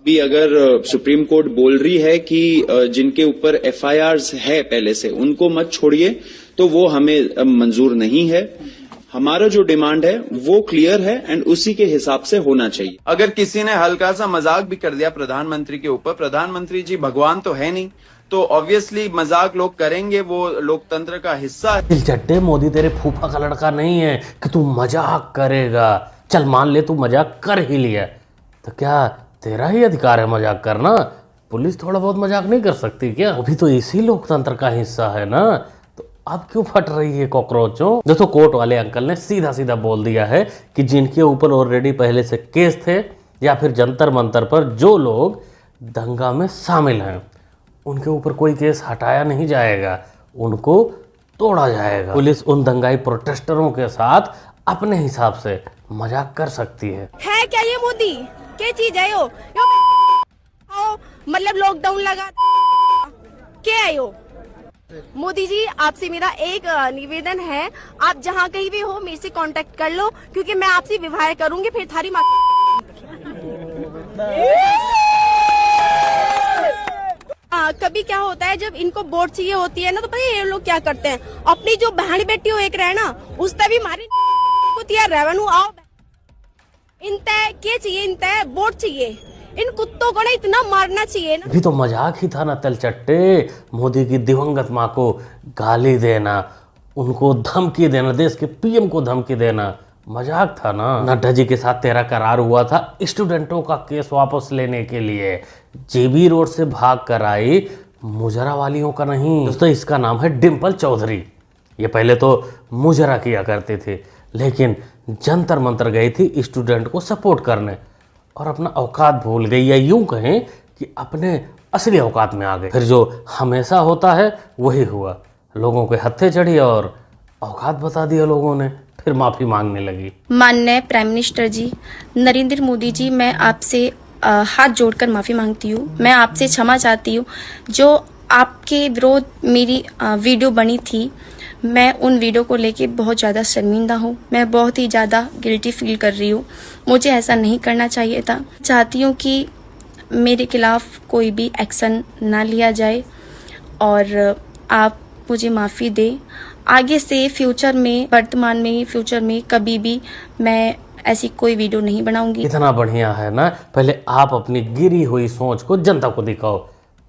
भी अगर supreme court बोल रही है कि जिनके ऊपर एफआईआर्स है पहले से उनको मत छोड़िए, तो वो हमें मंजूर नहीं है। हमारा जो डिमांड है वो क्लियर है एंड उसी के हिसाब से होना चाहिए। अगर किसी ने हल्का सा मजाक भी कर दिया प्रधानमंत्री के ऊपर, प्रधानमंत्री जी भगवान तो है नहीं, तो ऑब्वियसली मजाक लोग करेंगे, वो लोकतंत्र का हिस्सा है। दिलचट्टे, मोदी तेरे फूफा का लड़का नहीं है कि तू मजाक करेगा। चल मान ले तू मजाक कर ही लिया, तो क्या तेरा ही अधिकार है मजाक करना? पुलिस थोड़ा बहुत मजाक नहीं कर सकती क्या? अभी तो इसी लोकतंत्र का हिस्सा है ना, तो अब क्यों फट रही है कॉकरोचों? दोस्तों, कोर्ट वाले अंकल ने सीधा सीधा बोल दिया है कि जिनके ऊपर ऑलरेडी पहले से केस थे या फिर जंतर मंतर पर जो लोग दंगा में शामिल हैं, उनके ऊपर कोई केस हटाया नहीं जाएगा, उनको तोड़ा जाएगा। पुलिस उन दंगाई प्रोटेस्टरों के साथ अपने हिसाब से मजाक कर सकती है क्या ये मोदी क्या चीज है यो मतलब लॉकडाउन लगा क्या है यो? मोदी जी, आपसे मेरा एक निवेदन है, आप जहाँ कहीं भी हो मेरे से कांटेक्ट कर लो, क्योंकि मैं आपसे विवाह करूंगी, फिर थारी माँ कभी क्या होता है जब इनको वोट चाहिए होती है ना, तो पता है ये लोग क्या करते हैं, अपनी जो बहन बेटी हो एक रहना उस तभी मारी को तैयार रहनु आओ इनते क्या चाहिए, इनते वोट चाहिए, इन कुत्तों को ना इतना मारना चाहिए ना। भी तो मजाक ही था ना तलचट्टे, मोदी की दिवंगत माँ को गाली देना, उनको धमकी देना, देश के पीएम को धमकी देना मजाक था ना। नड्डा जी के साथ तेरा करार हुआ था स्टूडेंटों का केस वापस लेने के लिए, जेबी रोड से भाग कर आई, मुजरा वालियों का नहीं। दोस्तों, इसका नाम है डिम्पल चौधरी। ये पहले तो मुजरा किया करते थे, लेकिन जंतर मंतर गई थी स्टूडेंट को सपोर्ट करने और अपना औकात भूल गई, या यूं कहें कि अपने असली औकात में आ गए। फिर जो हमेशा होता है वही हुआ, लोगों के हत्थे चढ़ी और औकात बता दिया लोगों ने, फिर माफी मांगने लगी। माननीय प्राइम मिनिस्टर जी नरेंद्र मोदी जी, मैं आपसे हाथ जोड़कर माफी मांगती हूँ, मैं आपसे क्षमा चाहती हूँ। जो आपके विरोध मेरी वीडियो बनी थी, मैं उन वीडियो को लेके बहुत ज़्यादा शर्मिंदा हूँ, मैं बहुत ही ज़्यादा गिल्टी फील कर रही हूँ, मुझे ऐसा नहीं करना चाहिए था। चाहती हूँ कि मेरे खिलाफ कोई भी एक्शन ना लिया जाए और आप मुझे माफ़ी दें। आगे से फ्यूचर में, वर्तमान में, फ्यूचर में कभी भी मैं ऐसी कोई वीडियो नहीं बनाऊंगी। इतना बढ़िया है ना, पहले आप अपनी गिरी हुई सोच को जनता को दिखाओ,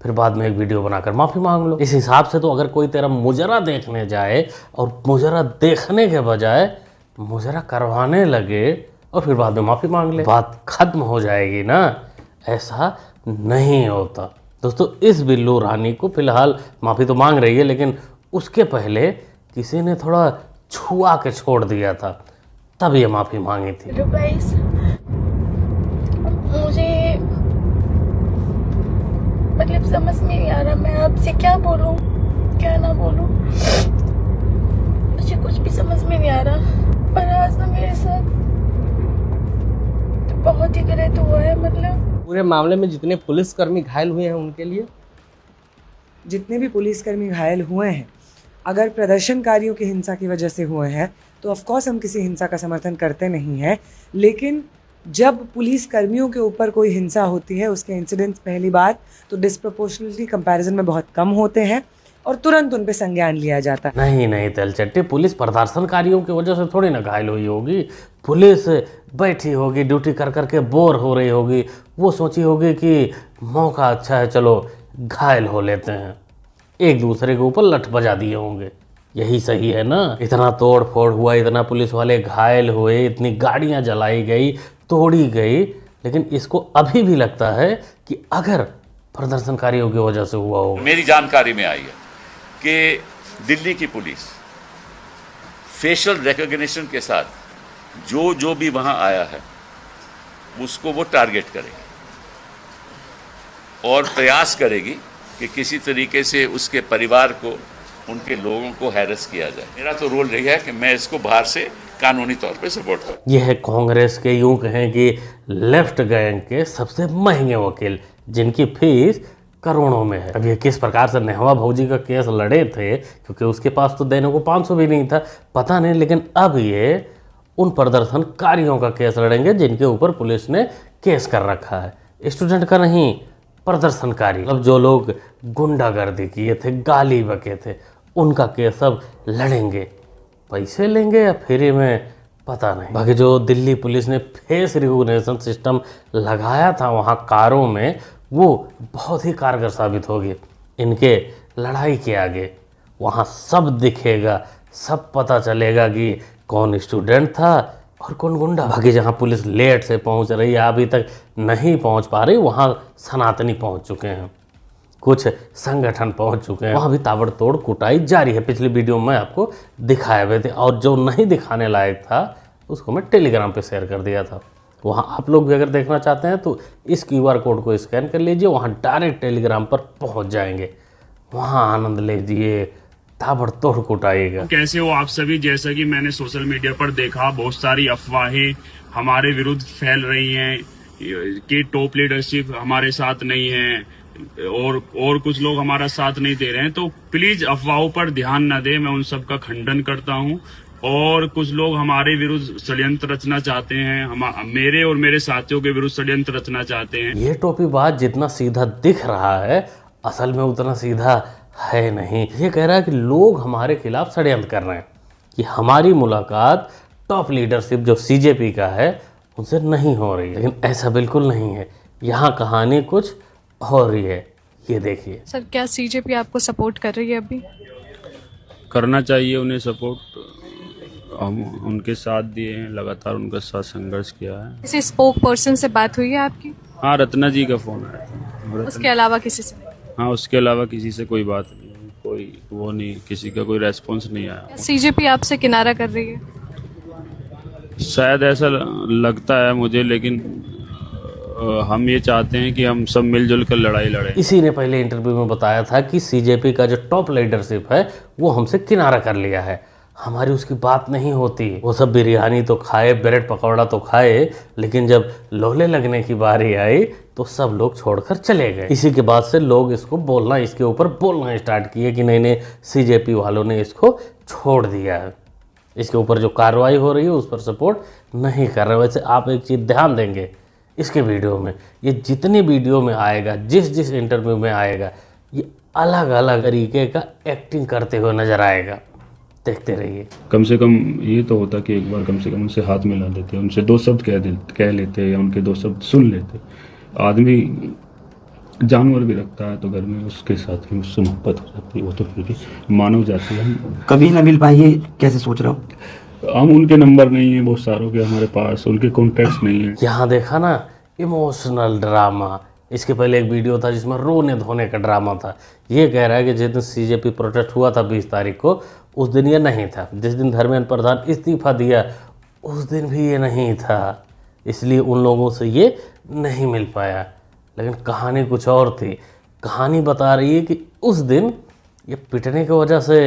फिर बाद में एक वीडियो बनाकर माफी मांग लो। इस हिसाब से तो अगर कोई तेरा मुजरा देखने जाए और मुजरा देखने के बजाय मुजरा करवाने लगे और फिर बाद में माफी मांग ले, बात खत्म हो जाएगी ना। ऐसा नहीं होता। दोस्तों, इस बिल्लू रानी को फिलहाल माफी तो मांग रही है, लेकिन उसके पहले किसी ने थोड़ा छुआ के छोड़ दिया था, तब ये माफी मांगी थी। मुझे मतलब समझ में नहीं आ रहा, मैं आपसे क्या बोलूं क्या ना बोलूं, मुझे कुछ भी समझ में नहीं आ रहा। पर आज ना मेरे साथ तो बहुत ही गलत हुआ है। मतलब पूरे मामले में जितने पुलिसकर्मी घायल हुए हैं उनके लिए, जितने भी पुलिसकर्मी घायल हुए हैं, अगर प्रदर्शनकारियों की हिंसा की वजह से हुए हैं तो ऑफ कोर्स हम किसी हिंसा का समर्थन करते नहीं हैं, लेकिन जब पुलिस कर्मियों के ऊपर कोई हिंसा होती है, उसके इंसिडेंट्स पहली बात तो डिस्प्रपोर्शनली कंपैरिजन में बहुत कम होते हैं और तुरंत उन पे संज्ञान लिया जाता है। नहीं तलचट्टे, पुलिस प्रदर्शनकारियों की वजह से थोड़ी ना घायल हुई होगी। पुलिस बैठी होगी, ड्यूटी कर करके बोर हो रही होगी, वो सोची होगी कि मौका अच्छा है, चलो घायल हो लेते हैं, एक दूसरे के ऊपर लठ बजा दिए होंगे। यही सही है ना। इतना तोड़ फोड़ हुआ, इतना पुलिस वाले घायल हुए, इतनी गाड़ियां जलाई गई, तोड़ी गई, लेकिन इसको अभी भी लगता है कि अगर प्रदर्शनकारियों की वजह से हुआ हो। मेरी जानकारी में आई है कि दिल्ली की पुलिस फेशियल रिकॉग्निशन के साथ जो भी वहां आया है उसको वो टारगेट करेगी और प्रयास करेगी कि किसी तरीके से उसके परिवार को, उनके लोगों को हैरेस किया जाए। मेरा तो रोल रही है कि मैं इसको बाहर से कानूनी तौर पे सपोर्ट करूं। यह है कांग्रेस के, यूं कहें कि लेफ्ट गैंग के सबसे महंगे वकील, जिनकी फीस करोड़ों में है। अब ये किस प्रकार से नेहवा भौजी का केस लड़े थे, क्योंकि उसके पास तो देने को 500 भी नहीं था, पता नहीं, लेकिन अब ये उन प्रदर्शनकारियों का केस लड़ेंगे जिनके ऊपर पुलिस ने केस कर रखा है। स्टूडेंट का नहीं, प्रदर्शनकारी, मतलब जो लोग गुंडागर्दी किए थे, गाली बके थे, उनका केस अब लड़ेंगे। पैसे लेंगे या फ्री में पता नहीं। बाकी जो दिल्ली पुलिस ने फेस रिकॉग्निशन सिस्टम लगाया था वहाँ कारों में, वो बहुत ही कारगर साबित होगी इनके लड़ाई के आगे। वहाँ सब दिखेगा, सब पता चलेगा कि कौन स्टूडेंट था और कौन गुंडा। बाकी जहाँ पुलिस लेट से पहुँच रही है, अभी तक नहीं पहुँच पा रही, वहाँ सनातनी पहुँच चुके हैं, कुछ संगठन पहुँच चुके हैं, वहाँ भी ताबड़तोड़ कुटाई जारी है। पिछली वीडियो में आपको दिखाए हुए थे, और जो नहीं दिखाने लायक था उसको मैं टेलीग्राम पे शेयर कर दिया था। वहाँ आप लोग भी अगर देखना चाहते हैं तो इस QR कोड को स्कैन कर लीजिए, वहाँ डायरेक्ट टेलीग्राम पर पहुँच जाएंगे, वहाँ आनंद लीजिए, ताबड़तोड़ कुटाइएगा। कैसे हो आप सभी? जैसा कि मैंने सोशल मीडिया पर देखा, बहुत सारी अफवाहें हमारे विरुद्ध फैल रही हैं कि टॉप लीडरशिप हमारे साथ नहीं है और कुछ लोग हमारा साथ नहीं दे रहे हैं। तो प्लीज अफवाहों पर ध्यान न दें, मैं उन सब का खंडन करता हूं। और कुछ लोग हमारे विरुद्ध षड्यंत्र रचना चाहते हैं, मेरे और मेरे साथियों के विरुद्ध षड्यंत्र रचना चाहते हैं। ये टोपी बात जितना सीधा दिख रहा है, असल में उतना सीधा है नहीं। ये कह रहा है कि लोग हमारे खिलाफ षड्यंत्र कर रहे हैं कि हमारी मुलाकात टॉप लीडरशिप जो CJP का है उनसे नहीं हो रही है, लेकिन ऐसा बिल्कुल नहीं है। यहाँ कहानी कुछ हो रही है, ये देखिए। सर, क्या CJP आपको सपोर्ट कर रही है? अभी करना चाहिए उन्हें सपोर्ट, हम उनके साथ दिए हैं, लगातार उनके साथ संघर्ष किया है। किसी स्पोक पर्सन से बात हुई है आपकी? हाँ, रत्ना जी का फोन आया था। उसके अलावा किसी से? हाँ, उसके अलावा किसी से कोई बात नहीं, कोई वो नहीं, किसी का कोई रेस्पॉन्स नहीं आया। CJP आपसे किनारा कर रही है? शायद ऐसा लगता है मुझे, लेकिन हम ये चाहते हैं कि हम सब मिलजुल कर लड़ाई लड़ें। इसी ने पहले इंटरव्यू में बताया था कि CJP का जो टॉप लीडरशिप है वो हमसे किनारा कर लिया है, हमारी उसकी बात नहीं होती। वो सब बिरयानी तो खाए, ब्रेड पकौड़ा तो खाए, लेकिन जब लोले लगने की बारी आई तो सब लोग छोड़कर चले गए। इसी के बाद से लोग इसको बोलना, इसके ऊपर बोलना स्टार्ट किए कि नहीं CJP वालों ने इसको छोड़ दिया है, इसके ऊपर जो कार्रवाई हो रही है उस पर सपोर्ट नहीं कर रहे। वैसे आप एक चीज़ ध्यान देंगे इसके वीडियो में, ये जितनी वीडियो में आएगा, जिस इंटरव्यू में आएगा, ये अलग अलग तरीके का एक्टिंग करते हुए नजर आएगा। देखते रहिए। कम से कम ये तो होता कि एक बार कम से कम उनसे हाथ मिला देते, उनसे दो शब्द कह लेते या उनके दो शब्द सुन लेते। आदमी जानवर भी रखता है तो घर में उसके साथ भी उससे मोहब्बत हो जाती है, वो तो फिर भी मानव जाती है। कभी ना मिल पाएंगे कैसे सोच रहा हूँ? हम उनके नंबर नहीं है बहुत सारों के हमारे पास, उनके कॉन्टैक्ट्स नहीं है। यहाँ देखा ना, इमोशनल ड्रामा। इसके पहले एक वीडियो था जिसमें रोने धोने का ड्रामा था। ये कह रहा है कि जिस दिन CJP प्रोटेस्ट हुआ था 20 तारीख को, उस दिन ये नहीं था। जिस दिन धर्मेंद्र प्रधान इस्तीफा दिया उस दिन भी ये नहीं था, इसलिए उन लोगों से ये नहीं मिल पाया। लेकिन कहानी कुछ और थी। कहानी बता रही है कि उस दिन ये पिटने की वजह से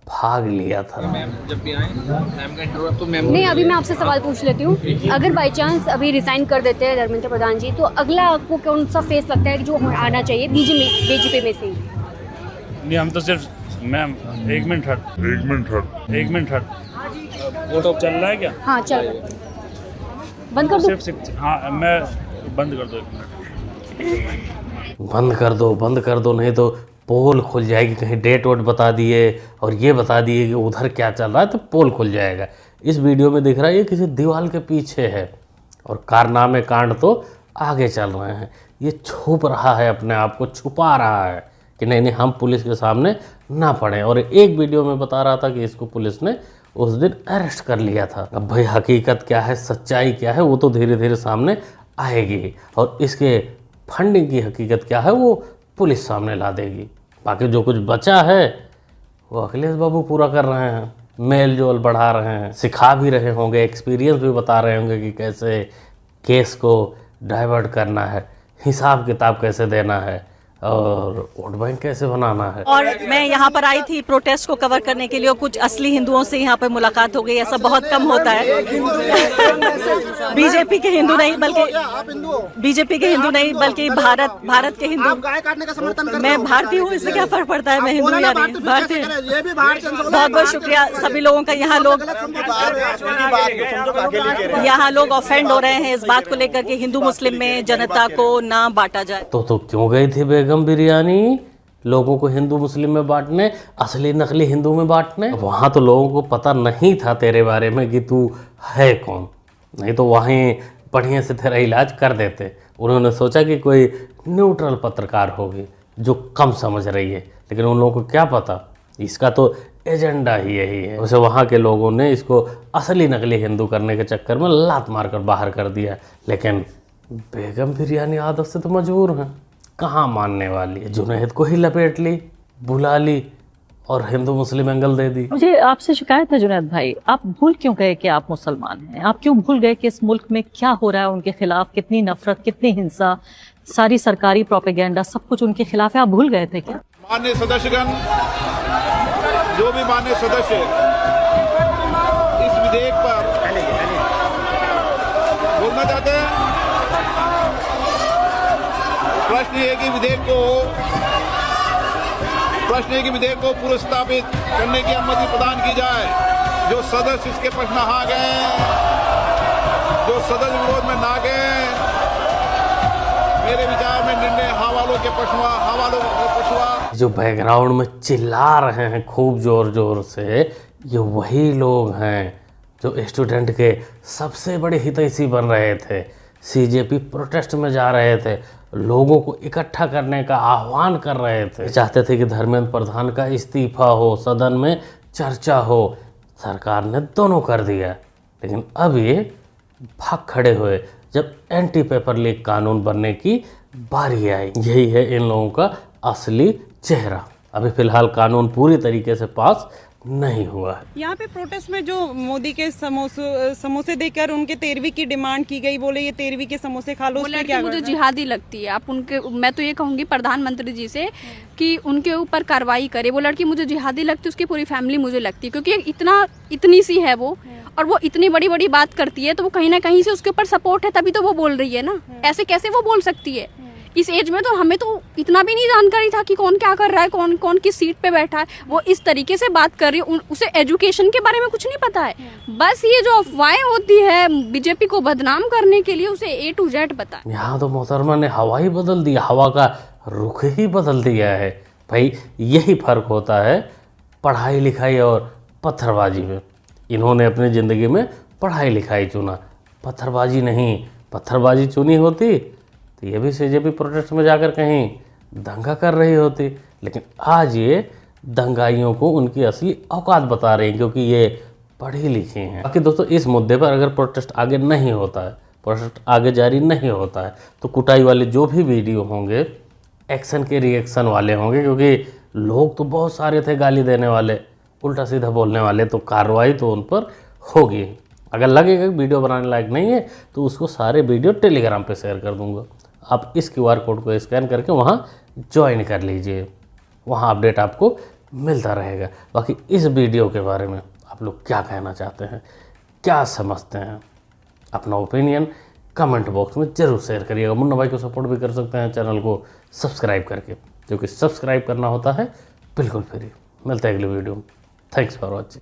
भाग लिया था। मैम जब भी आए मैम का इंटरव्यू तो मैम नहीं, अभी मैं आपसे सवाल पूछ लेती हूँ। अगर बाई चांस अभी रिजाइन कर देते हैं धर्मेंद्र प्रधान जी, तो अगला आपको कौन सा फेस लगता है कि जो आना चाहिए BJP में से? नहीं, हम तो सिर्फ मैम एक मिनट हट वो तो चल रहा है क्या? हाँ चल रहा है। बंद कर दो। सिर्फ हाँ, मैं बंद कर दो, एक मिनट बंद कर दो, नहीं तो पोल खुल जाएगी। कहीं डेट वोट बता दिए और ये बता दिए कि उधर क्या चल रहा है तो पोल खुल जाएगा। इस वीडियो में दिख रहा है ये किसी दीवार के पीछे है और कारनामे कांड तो आगे चल रहे हैं। ये छुप रहा है, अपने आप को छुपा रहा है कि नहीं हम पुलिस के सामने ना पड़े। और एक वीडियो में बता रहा था कि इसको पुलिस ने उस दिन अरेस्ट कर लिया था। अब भाई हकीकत क्या है, सच्चाई क्या है, वो तो धीरे धीरे सामने आएगी और इसके फंडिंग की हकीकत क्या है वो पुलिस सामने ला देगी। बाकी जो कुछ बचा है वो अखिलेश बाबू पूरा कर रहे हैं, मेल जोल बढ़ा रहे हैं, सिखा भी रहे होंगे, एक्सपीरियंस भी बता रहे होंगे कि कैसे केस को डाइवर्ट करना है, हिसाब किताब कैसे देना है। और वोट बैंक कैसे बनाना है। और मैं यहाँ पर आई थी प्रोटेस्ट को कवर करने के लिए और कुछ असली हिंदुओं से यहाँ पर मुलाकात हो गई। ऐसा बहुत कम होता है। बीजेपी के हिंदू नहीं बल्कि भारत के हिंदू। मैं भारतीय हूँ, इससे क्या फर्क पड़ता है मैं हिंदू या नहीं भारतीय। बहुत बहुत शुक्रिया सभी लोगों का। यहाँ लोग ऑफेंड हो रहे हैं इस बात को लेकर के हिंदू मुस्लिम में जनता को ना बांटा जाए। तो क्यों गई थी बेगम बिरयानी लोगों को हिंदू मुस्लिम में बांटने, असली नकली हिंदू में बांटने? वहाँ तो लोगों को पता नहीं था तेरे बारे में कि तू है कौन, नहीं तो वहीं बढ़िया से तेरा इलाज कर देते। उन्होंने सोचा कि कोई न्यूट्रल पत्रकार होगी जो कम समझ रही है, लेकिन उन लोगों को क्या पता इसका तो एजेंडा ही यही है। वैसे वहाँ के लोगों ने इसको असली नकली हिंदू करने के चक्कर में लात मारकर बाहर कर दिया, लेकिन बेगम बिरयानी आदत से तो मजबूर हैं, कहाँ मानने वाली है। जुनैद को ही लपेट ली, बुला ली और हिंदू मुस्लिम एंगल दे दी। मुझे आपसे शिकायत है जुनैद भाई, आप भूल क्यों गए कि आप मुसलमान हैं? आप क्यों भूल गए कि इस मुल्क में क्या हो रहा है उनके खिलाफ, कितनी नफरत, कितनी हिंसा, सारी सरकारी प्रोपेगेंडा, सब कुछ उनके खिलाफ है। आप भूल गए थे क्या? माननीय सदस्यगण, जो भी माननीय सदस्य इस विधेयक पर बोलना चाहते हैं, प्रश्न ये है कि विधेयक को पुनर्स्थापित करने की अनुमति प्रदान की जाए। जो सदस्य इसके पक्ष में हाँ गए, जो सदस्य विरोध में ना गए, मेरे विचार में निर्णय हाँ वालों के पक्ष में, हाँ वालों के पक्ष में। जो बैकग्राउंड में चिल्ला रहे हैं खूब जोर जोर से, ये वही लोग हैं जो स्टूडेंट के सबसे बड़े हितैषी बन रहे थे। सीजेपी प्रोटेस्ट में जा रहे थे, लोगों को इकट्ठा करने का आह्वान कर रहे थे, चाहते थे कि धर्मेंद्र प्रधान का इस्तीफा हो, सदन में चर्चा हो। सरकार ने दोनों कर दिया, लेकिन अब ये भाग खड़े हुए जब एंटी पेपर लीक कानून बनने की बारी आई। यही है इन लोगों का असली चेहरा। अभी फिलहाल कानून पूरी तरीके से पास नहीं हुआ है। यहाँ पे प्रोटेस्ट में जो मोदी के समोसे देकर उनके 13वीं की डिमांड की गई, बोले ये 13वीं के समोसे खा लो, उसमें क्या मुझे जिहादी लगती है। आप उनके, मैं तो ये कहूँगी प्रधानमंत्री जी से कि उनके ऊपर कार्रवाई करे। वो लड़की मुझे जिहादी लगती है, उसकी पूरी फैमिली मुझे लगती है, क्योंकि इतनी सी है वो, और वो इतनी बड़ी बड़ी बात करती है, तो वो कहीं ना कहीं से उसके ऊपर सपोर्ट है, तभी तो वो बोल रही है ना। ऐसे कैसे वो बोल सकती है इस एज में? तो हमें तो इतना भी नहीं जानकारी था कि कौन क्या कर रहा है, कौन किस सीट पे बैठा है। वो इस तरीके से बात कर रही है, उसे एजुकेशन के बारे में कुछ नहीं पता है। बस ये जो अफवाहें होती है बीजेपी को बदनाम करने के लिए, उसे A to Z पता है। यहाँ तो मोहतरमा ने हवा ही बदल दिया, हवा का रुख ही बदल दिया है। भाई यही फर्क होता है पढ़ाई लिखाई और पत्थरबाजी में। इन्होंने अपनी ज़िंदगी में पढ़ाई लिखाई चुना, पत्थरबाजी नहीं। पत्थरबाजी चुनी होती तो ये भी सीजेपी प्रोटेस्ट में जाकर कहीं दंगा कर रही होती, लेकिन आज ये दंगाइयों को उनकी असली औकात बता रही हैं, क्योंकि ये पढ़ी लिखी हैं। बाकी दोस्तों, इस मुद्दे पर अगर प्रोटेस्ट आगे नहीं होता है, प्रोटेस्ट आगे जारी नहीं होता है, तो कुटाई वाले जो भी वीडियो होंगे एक्शन के रिएक्शन वाले होंगे, क्योंकि लोग तो बहुत सारे थे गाली देने वाले, उल्टा सीधा बोलने वाले, तो कार्रवाई तो उन पर होगी। अगर लगेगा कि वीडियो बनाने लायक नहीं है तो उसको सारे वीडियो टेलीग्राम पे शेयर कर दूंगा। आप इस QR कोड को स्कैन करके वहाँ ज्वाइन कर लीजिए, वहाँ अपडेट आपको मिलता रहेगा। बाकी इस वीडियो के बारे में आप लोग क्या कहना चाहते हैं, क्या समझते हैं, अपना ओपिनियन कमेंट बॉक्स में ज़रूर शेयर करिएगा। मुन्ना भाई को सपोर्ट भी कर सकते हैं चैनल को सब्सक्राइब करके, क्योंकि सब्सक्राइब करना होता है बिल्कुल फ्री। मिलते हैं अगले वीडियो में। Thanks for watching.